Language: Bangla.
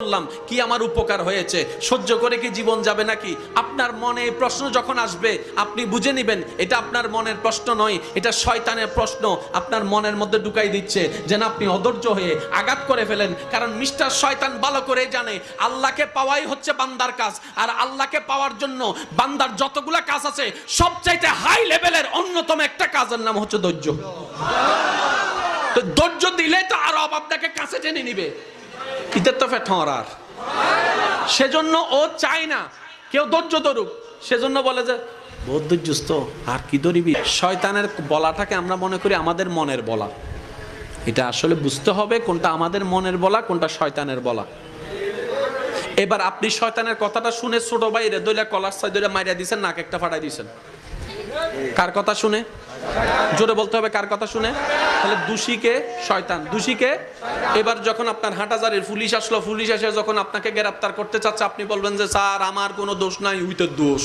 করলাম, কি আমার উপকার হয়েছে, সহ্য করে কি জীবন যাবে নাকি? আপনার মনে প্রশ্ন যখন আসবে আপনি বুঝে নেবেন এটা আপনার মনের প্রশ্ন নয়, এটা শয়তানের প্রশ্ন আপনার মনের মধ্যে ঢুকাই দিচ্ছে, যেন আপনি অধৈর্য হয়ে আঘাত করে ফেলেন। কারণ মিস্টার শয়তান ভালো করে জানে আল্লাহকে পাওয়াই হচ্ছে বান্দার কাজ, আর আল্লাহকে পাওয়ার জন্য বান্দার যতগুলা কাজ আছে সবচাইতে হাই লেভেলের অন্যতম একটা কাজের নাম হচ্ছে ধৈর্য। তো ধৈর্য দিলে তো আরো আপনাকে কাছে টেনে নিবে, ইতের তো ফেটরার। সেজন্য ও চায় না কেউ ধৈর্য ধরুক, সেজন্য বলে যে বহুত ধৈর্যস্ত আর কি ধরিবি। শয়তানের বলাটাকে আমরা মনে করি আমাদের মনের বলা, এটা আসলে বুঝতে হবে কোনটা আমাদের মনের বলা কোনটা শয়তানের বলা। এবার আপনি শয়তানের কথাটা শুনে ছোট ভাইরে দইলা কলার সাইড দইলা মাইরা দিয়েছেন, নাক একটা ফাটাই দিয়েছেন। কার কথা শুনে? জোরে বলতে হবে, কার কথা শুনে? তাহলে দোষীকে শয়তান, দোষীকে। এবার যখন আপনার হাঁটাজারির পুলিশ আসলো, পুলিশ এসে যখন আপনাকে গ্রেফতার করতে চাচ্ছে, আপনি বলবেন যে স্যার আমার কোনো দোষ নাই, উইথের দোষ।